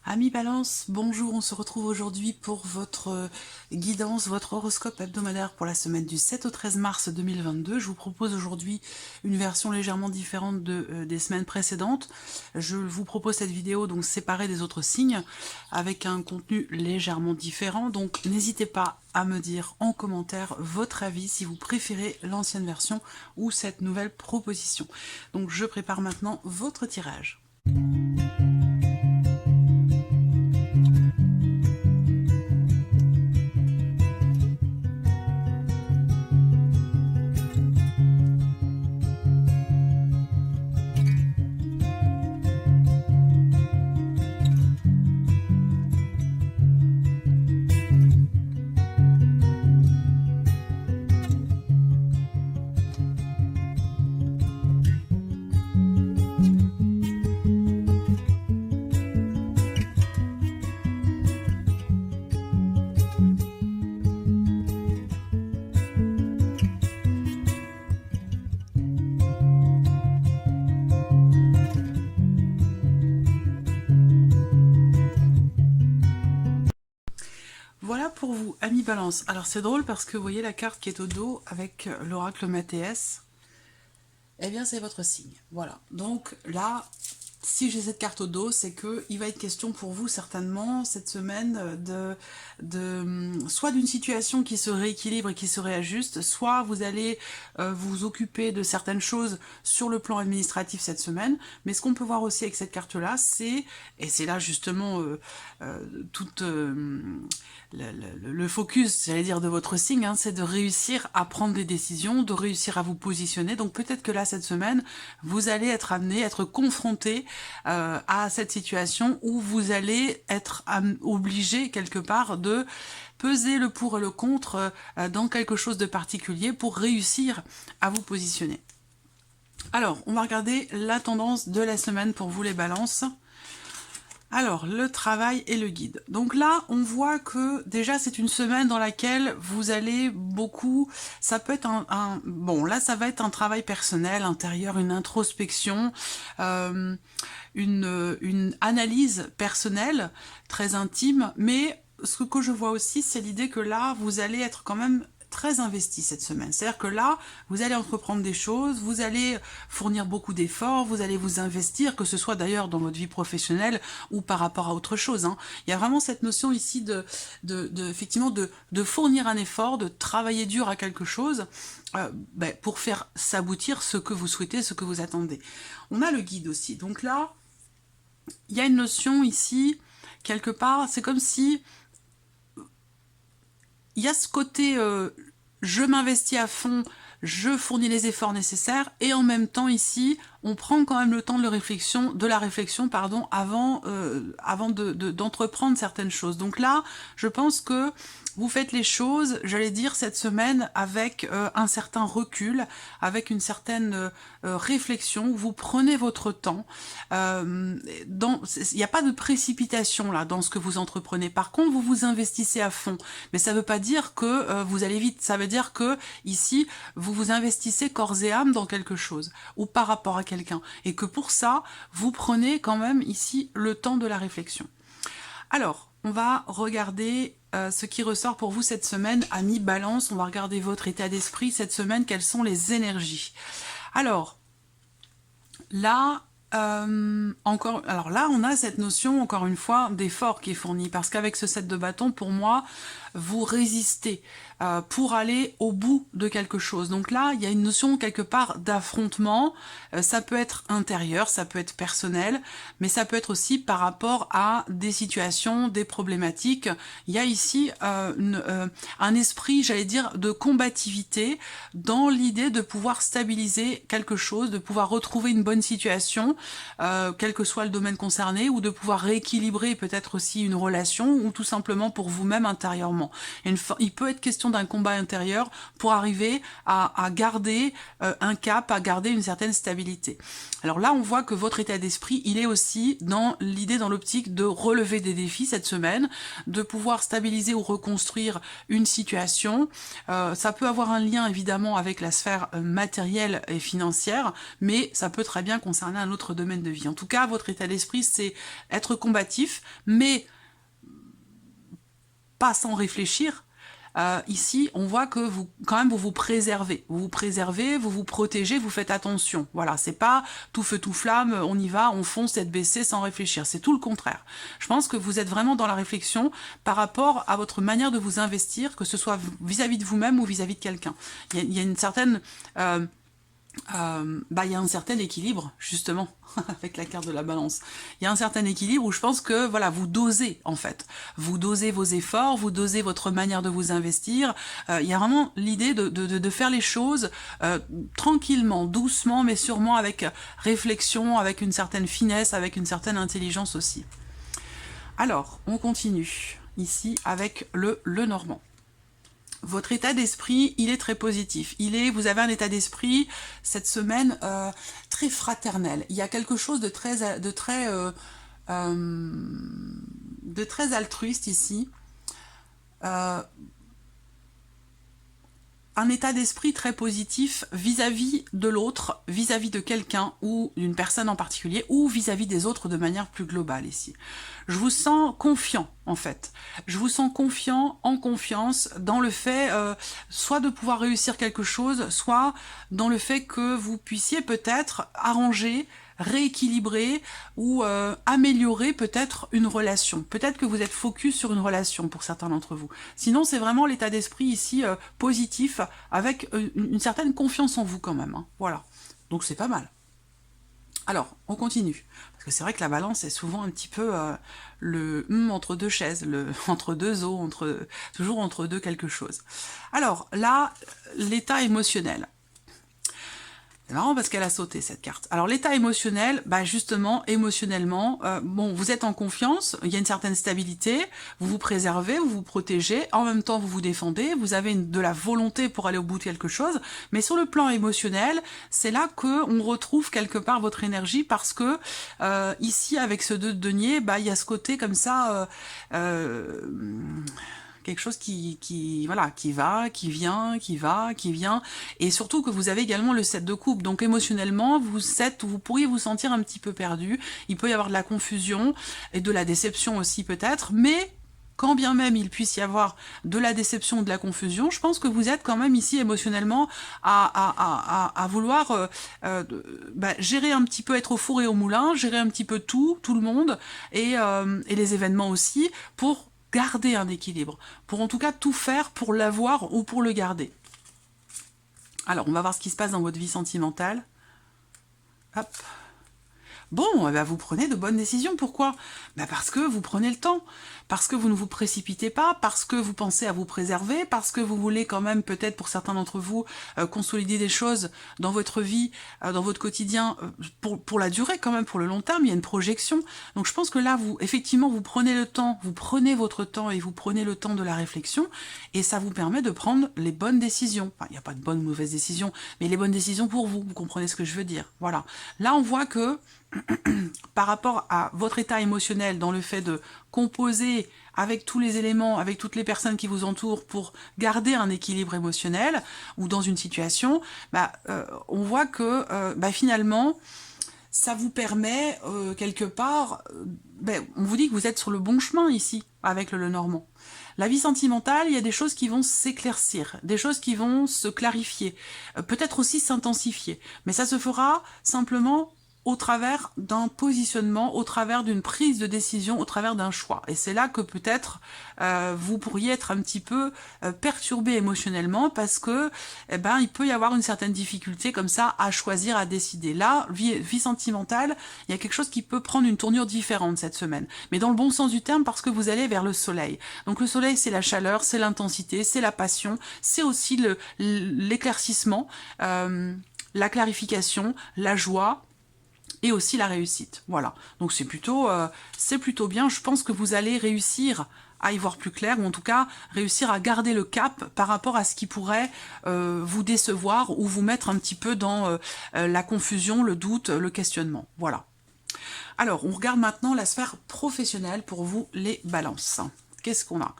Amis Balance, bonjour, on se retrouve aujourd'hui pour votre guidance, votre horoscope hebdomadaire pour la semaine du 7 au 13 mars 2022. Je vous propose aujourd'hui une version légèrement différente des semaines précédentes. Je vous propose cette vidéo donc séparée des autres signes, avec un contenu légèrement différent, donc n'hésitez pas à me dire en commentaire votre avis si vous préférez l'ancienne version ou cette nouvelle proposition. Donc je prépare maintenant votre tirage. Voilà pour vous, amis Balance. Alors c'est drôle parce que vous voyez la carte qui est au dos avec l'oracle Mathéès. Eh bien c'est votre signe. Voilà. Donc là, si j'ai cette carte au dos, c'est qu'il va être question pour vous certainement cette semaine soit d'une situation qui se rééquilibre et qui se réajuste, soit vous allez vous occuper de certaines choses sur le plan administratif cette semaine. Mais ce qu'on peut voir aussi avec cette carte-là, et c'est là justement le focus, j'allais dire, de votre signe, hein, c'est de réussir à prendre des décisions, de réussir à vous positionner. Donc peut-être que là, cette semaine, vous allez être amené, être confronté à cette situation où vous allez être obligé quelque part de peser le pour et le contre dans quelque chose de particulier pour réussir à vous positionner. Alors, on va regarder la tendance de la semaine pour vous les balances. Alors, le travail et le guide. Donc là, on voit que déjà, c'est une semaine dans laquelle vous allez beaucoup... Ça peut être bon, là, ça va être un travail personnel, intérieur, une introspection, une analyse personnelle, très intime. Mais ce que je vois aussi, c'est l'idée que là, vous allez être quand même très investi cette semaine. C'est-à-dire que là, vous allez entreprendre des choses, vous allez fournir beaucoup d'efforts, vous allez vous investir, que ce soit d'ailleurs dans votre vie professionnelle ou par rapport à autre chose. Hein. Il y a vraiment cette notion ici effectivement de fournir un effort, de travailler dur à quelque chose pour faire s'aboutir ce que vous souhaitez, ce que vous attendez. On a le guide aussi. Donc là, il y a une notion ici, quelque part, c'est comme si il y a ce côté je m'investis à fond, je fournis les efforts nécessaires, et en même temps ici, on prend quand même le temps de la réflexion, avant d'entreprendre certaines choses. Donc là, je pense que vous faites les choses, j'allais dire, cette semaine avec un certain recul, avec une certaine réflexion, vous prenez votre temps. Il n'y a pas de précipitation là dans ce que vous entreprenez. Par contre, vous vous investissez à fond. Mais ça ne veut pas dire que vous allez vite. Ça veut dire que ici, vous vous investissez corps et âme dans quelque chose ou par rapport à quelqu'un. Et que pour ça, vous prenez quand même ici le temps de la réflexion. Alors, on va regarder ce qui ressort pour vous cette semaine, amis Balance. On va regarder votre état d'esprit cette semaine, quelles sont les énergies. Alors, là, on a cette notion, encore une fois, d'effort qui est fourni, parce qu'avec ce 7 de bâton, pour moi, vous résistez pour aller au bout de quelque chose. Donc là, il y a une notion quelque part d'affrontement, ça peut être intérieur, ça peut être personnel, mais ça peut être aussi par rapport à des situations, des problématiques. Il y a ici un esprit, j'allais dire, de combativité dans l'idée de pouvoir stabiliser quelque chose, de pouvoir retrouver une bonne situation, quel que soit le domaine concerné, ou de pouvoir rééquilibrer peut-être aussi une relation, ou tout simplement pour vous-même intérieurement. clairement. Il peut être question d'un combat intérieur pour arriver à garder un cap, à garder une certaine stabilité. Alors là, on voit que votre état d'esprit, il est aussi dans l'idée, dans l'optique de relever des défis cette semaine, de pouvoir stabiliser ou reconstruire une situation. Ça peut avoir un lien évidemment avec la sphère matérielle et financière, mais ça peut très bien concerner un autre domaine de vie. En tout cas, votre état d'esprit, c'est être combatif, mais pas sans réfléchir. Ici, on voit que vous, quand même, vous vous préservez, vous vous protégez, vous faites attention. Voilà, c'est pas tout feu tout flamme, on y va, on fonce tête baissée sans réfléchir. C'est tout le contraire. Je pense que vous êtes vraiment dans la réflexion par rapport à votre manière de vous investir, que ce soit vis-à-vis de vous-même ou vis-à-vis de quelqu'un. Il y a une certaine il y a un certain équilibre, justement, avec la carte de la balance. Il y a un certain équilibre où je pense que, voilà, vous dosez, en fait. Vous dosez vos efforts, vous dosez votre manière de vous investir. Il y a vraiment l'idée de faire les choses tranquillement, doucement, mais sûrement avec réflexion, avec une certaine finesse, avec une certaine intelligence aussi. Alors, on continue, ici, avec le Normand. Votre état d'esprit, il est très positif. Vous avez un état d'esprit cette semaine très fraternel. Il y a quelque chose de très altruiste ici. Un état d'esprit très positif vis-à-vis de l'autre, vis-à-vis de quelqu'un ou d'une personne en particulier, ou vis-à-vis des autres de manière plus globale ici. Je vous sens confiant, en fait. Je vous sens confiant, en confiance, dans le fait soit de pouvoir réussir quelque chose, soit dans le fait que vous puissiez peut-être arranger, rééquilibrer ou améliorer peut-être une relation. Peut-être que vous êtes focus sur une relation pour certains d'entre vous. Sinon, c'est vraiment l'état d'esprit ici positif, avec une certaine confiance en vous quand même. Hein. Voilà. Donc c'est pas mal. Alors, on continue. Parce que c'est vrai que la balance est souvent un petit peu le entre deux chaises, entre deux eaux, toujours entre deux quelque chose. Alors là, l'état émotionnel. C'est marrant parce qu'elle a sauté cette carte. Alors l'état émotionnel, justement, émotionnellement, vous êtes en confiance, il y a une certaine stabilité, vous vous préservez, vous vous protégez, en même temps vous vous défendez, vous avez de la volonté pour aller au bout de quelque chose, mais sur le plan émotionnel, c'est là qu'on retrouve quelque part votre énergie parce que ici avec ce 2 de denier, il y a ce côté comme ça... quelque chose qui va, qui vient, et surtout que vous avez également le 7 de coupe, donc émotionnellement, vous pourriez vous sentir un petit peu perdu, il peut y avoir de la confusion, et de la déception aussi peut-être, mais quand bien même il puisse y avoir de la déception ou de la confusion, je pense que vous êtes quand même ici émotionnellement à vouloir gérer un petit peu, être au four et au moulin, gérer un petit peu tout le monde, et les événements aussi, pour garder un équilibre, pour en tout cas tout faire pour l'avoir ou pour le garder. Alors, on va voir ce qui se passe dans votre vie sentimentale. Hop. Bon, vous prenez de bonnes décisions. Pourquoi? Parce que vous prenez le temps, parce que vous ne vous précipitez pas, parce que vous pensez à vous préserver, parce que vous voulez quand même, peut-être pour certains d'entre vous, consolider des choses dans votre vie, dans votre quotidien, pour la durée quand même, pour le long terme, il y a une projection. Donc je pense que là, effectivement, vous prenez le temps, vous prenez votre temps et vous prenez le temps de la réflexion, et ça vous permet de prendre les bonnes décisions. Enfin, il n'y a pas de bonnes ou mauvaises décisions, mais les bonnes décisions pour vous, vous comprenez ce que je veux dire. Voilà. Là, on voit que par rapport à votre état émotionnel, dans le fait de composer avec tous les éléments, avec toutes les personnes qui vous entourent pour garder un équilibre émotionnel, ou dans une situation, on voit que finalement, ça vous permet quelque part, on vous dit que vous êtes sur le bon chemin ici, avec le Lenormand. La vie sentimentale, il y a des choses qui vont s'éclaircir, des choses qui vont se clarifier, peut-être aussi s'intensifier, mais ça se fera simplement au travers d'un positionnement, au travers d'une prise de décision, au travers d'un choix. Et c'est là que peut-être vous pourriez être un petit peu perturbé émotionnellement parce que il peut y avoir une certaine difficulté comme ça à choisir, à décider. Là, vie sentimentale, il y a quelque chose qui peut prendre une tournure différente cette semaine, mais dans le bon sens du terme parce que vous allez vers le soleil. Donc le soleil, c'est la chaleur, c'est l'intensité, c'est la passion, c'est aussi l'éclaircissement, la clarification, la joie, et aussi la réussite. Voilà. Donc c'est plutôt bien. Je pense que vous allez réussir à y voir plus clair, ou en tout cas réussir à garder le cap par rapport à ce qui pourrait vous décevoir ou vous mettre un petit peu dans la confusion, le doute, le questionnement. Voilà. Alors, on regarde maintenant la sphère professionnelle pour vous, les balances. Qu'est-ce qu'on a?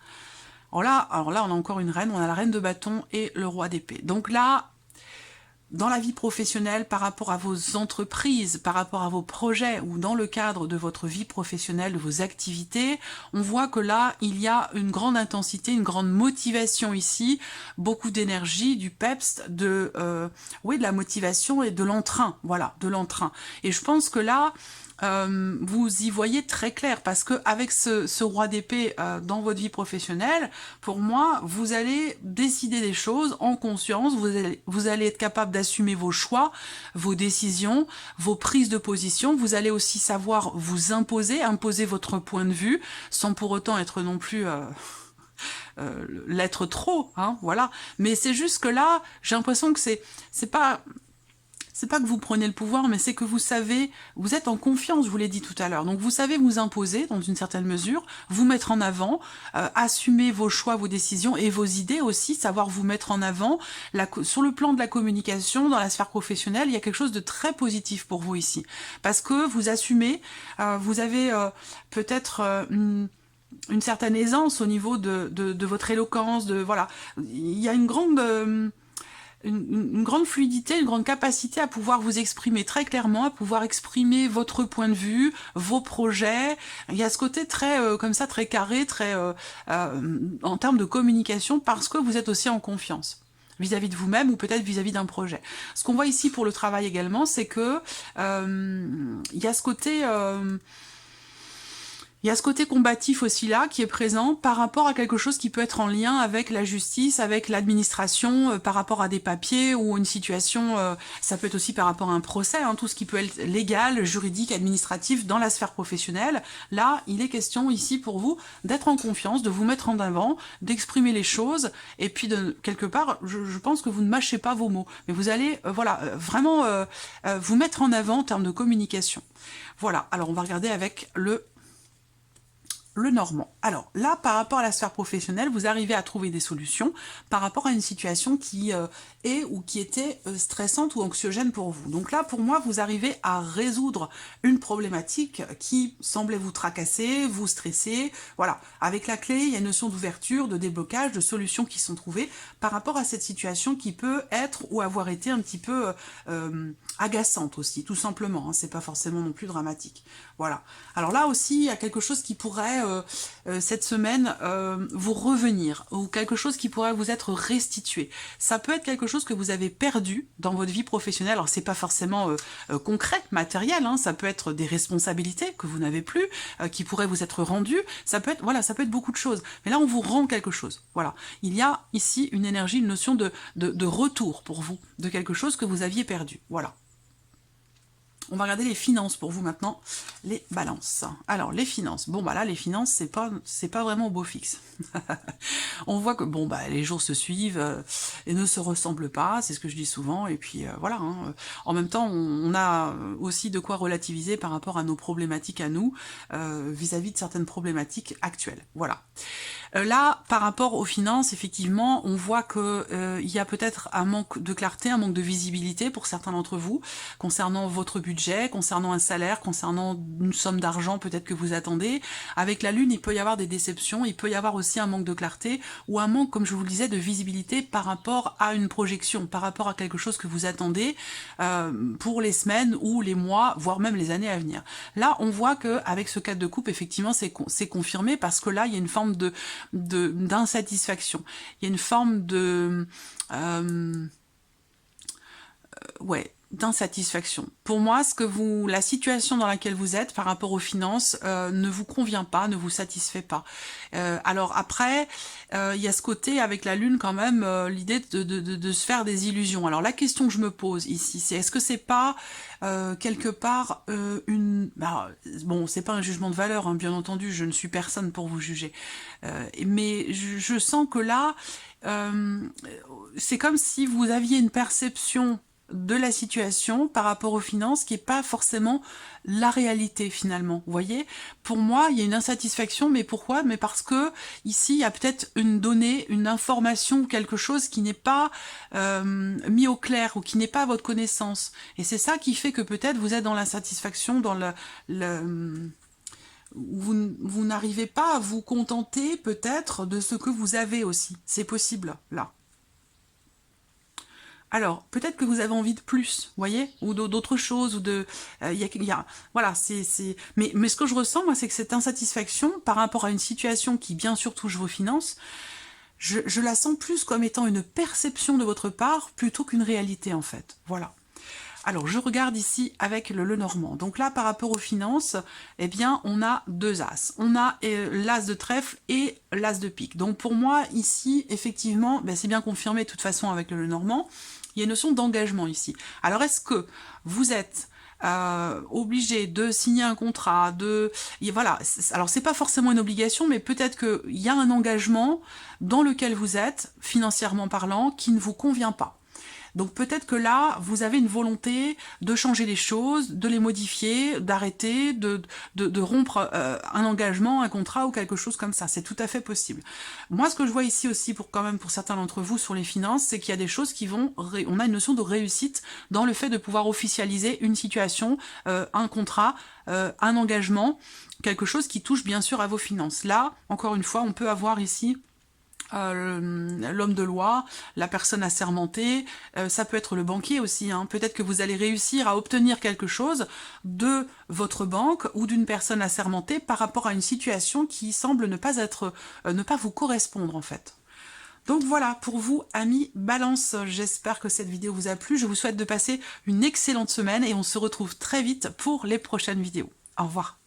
Alors là, on a encore une reine, on a la reine de bâton et le roi d'épée. Donc là, dans la vie professionnelle, par rapport à vos entreprises, par rapport à vos projets ou dans le cadre de votre vie professionnelle, de vos activités, on voit que là, il y a une grande intensité, une grande motivation ici, beaucoup d'énergie, du peps, oui, de la motivation et de l'entrain, voilà, de l'entrain. Et je pense que là, vous y voyez très clair, parce que avec ce roi d'épée dans votre vie professionnelle, pour moi, vous allez décider des choses en conscience, vous allez être capable d'assumer vos choix, vos décisions, vos prises de position, vous allez aussi savoir vous imposer votre point de vue, sans pour autant être non plus... l'être trop, hein, voilà. Mais c'est juste que là, j'ai l'impression que c'est pas que vous prenez le pouvoir, mais c'est que vous savez, vous êtes en confiance, je vous l'ai dit tout à l'heure. Donc vous savez vous imposer dans une certaine mesure, vous mettre en avant, assumer vos choix, vos décisions et vos idées aussi, savoir vous mettre en avant. Sur le plan de la communication, dans la sphère professionnelle, il y a quelque chose de très positif pour vous ici. Parce que vous assumez, vous avez peut-être... une certaine aisance au niveau de votre éloquence, voilà. Il y a une grande fluidité, une grande capacité à pouvoir vous exprimer très clairement, à pouvoir exprimer votre point de vue, vos projets. Il y a ce côté très comme ça, très carré, très en termes de communication, parce que vous êtes aussi en confiance vis-à-vis de vous-même ou peut-être vis-à-vis d'un projet. Ce qu'on voit ici pour le travail également, c'est que il y a ce côté... il y a ce côté combatif aussi là qui est présent par rapport à quelque chose qui peut être en lien avec la justice, avec l'administration, par rapport à des papiers ou une situation, ça peut être aussi par rapport à un procès, hein, tout ce qui peut être légal, juridique, administratif dans la sphère professionnelle. Là, il est question ici pour vous d'être en confiance, de vous mettre en avant, d'exprimer les choses et puis de quelque part, je pense que vous ne mâchez pas vos mots, mais vous allez voilà, vraiment vous mettre en avant en termes de communication. Voilà, alors on va regarder avec le normand. Alors là, par rapport à la sphère professionnelle, vous arrivez à trouver des solutions par rapport à une situation qui est ou qui était stressante ou anxiogène pour vous. Donc là, pour moi, vous arrivez à résoudre une problématique qui semblait vous tracasser, vous stresser. Voilà, avec la clé, il y a une notion d'ouverture, de déblocage, de solutions qui sont trouvées par rapport à cette situation qui peut être ou avoir été un petit peu agaçante aussi, tout simplement. Hein, c'est pas forcément non plus dramatique. Voilà. Alors là aussi, il y a quelque chose qui pourrait cette semaine vous revenir, ou quelque chose qui pourrait vous être restitué. Ça peut être quelque chose que vous avez perdu dans votre vie professionnelle. Alors c'est pas forcément concret, matériel, hein, ça peut être des responsabilités que vous n'avez plus, qui pourraient vous être rendues. Ça peut être, voilà, ça peut être beaucoup de choses. Mais là, on vous rend quelque chose. Voilà. Il y a ici une énergie, une notion de retour pour vous, de quelque chose que vous aviez perdu. Voilà. On va regarder les finances pour vous maintenant, les balances. Alors, les finances. Bon, bah là, les finances, c'est pas vraiment au beau fixe. On voit que, bon, bah, les jours se suivent et ne se ressemblent pas, c'est ce que je dis souvent, et puis voilà. Hein. En même temps, on a aussi de quoi relativiser par rapport à nos problématiques à nous, vis-à-vis de certaines problématiques actuelles. Voilà. Là, par rapport aux finances, effectivement, on voit que il y a peut-être un manque de clarté, un manque de visibilité pour certains d'entre vous, concernant votre budget, concernant un salaire, concernant une somme d'argent peut-être que vous attendez. Avec la Lune, il peut y avoir des déceptions, il peut y avoir aussi un manque de clarté, ou un manque, comme je vous le disais, de visibilité par rapport à une projection, par rapport à quelque chose que vous attendez pour les semaines ou les mois, voire même les années à venir. Là, on voit qu'avec ce 4 de coupe, effectivement, c'est confirmé, parce que là, il y a une forme d'insatisfaction. Il y a une forme de... ouais, d'insatisfaction. Pour moi, la situation dans laquelle vous êtes par rapport aux finances ne vous convient pas, ne vous satisfait pas. Alors après, il y a ce côté avec la Lune quand même, l'idée de se faire des illusions. Alors la question que je me pose ici, c'est est-ce que c'est pas quelque part bon, c'est pas un jugement de valeur, hein, bien entendu, je ne suis personne pour vous juger, mais je sens que là, c'est comme si vous aviez une perception de la situation par rapport aux finances qui n'est pas forcément la réalité finalement. Vous voyez, pour moi, il y a une insatisfaction, mais pourquoi? Mais parce que ici, il y a peut-être une donnée, une information ou quelque chose qui n'est pas mis au clair ou qui n'est pas à votre connaissance. Et c'est ça qui fait que peut-être vous êtes dans l'insatisfaction, dans vous n'arrivez pas à vous contenter peut-être de ce que vous avez aussi. C'est possible, là. Alors, peut-être que vous avez envie de plus, vous voyez, ou d'autres choses, ou de... voilà, mais ce que je ressens, moi, c'est que cette insatisfaction, par rapport à une situation qui, bien sûr, touche vos finances, je la sens plus comme étant une perception de votre part, plutôt qu'une réalité, en fait. Voilà. Alors, je regarde ici avec le Lenormand. Donc là, par rapport aux finances, eh bien, on a deux as. On a l'as de trèfle et l'as de pique. Donc pour moi, ici, effectivement, ben, c'est bien confirmé de toute façon avec le Lenormand, il y a une notion d'engagement ici. Alors, est-ce que vous êtes obligé de signer un contrat, voilà, alors c'est pas forcément une obligation, mais peut-être qu'il y a un engagement dans lequel vous êtes, financièrement parlant, qui ne vous convient pas. Donc peut-être que là, vous avez une volonté de changer les choses, de les modifier, d'arrêter, de rompre un engagement, un contrat ou quelque chose comme ça. C'est tout à fait possible. Moi, ce que je vois ici aussi, pour certains d'entre vous sur les finances, c'est qu'il y a des choses qui vont... On a une notion de réussite dans le fait de pouvoir officialiser une situation, un contrat, un engagement, quelque chose qui touche bien sûr à vos finances. Là, encore une fois, on peut avoir ici... l'homme de loi, la personne assermentée, ça peut être le banquier aussi, hein. Peut-être que vous allez réussir à obtenir quelque chose de votre banque ou d'une personne assermentée par rapport à une situation qui semble ne pas vous correspondre en fait. Donc voilà, pour vous, amis Balance, j'espère que cette vidéo vous a plu. Je vous souhaite de passer une excellente semaine et on se retrouve très vite pour les prochaines vidéos. Au revoir.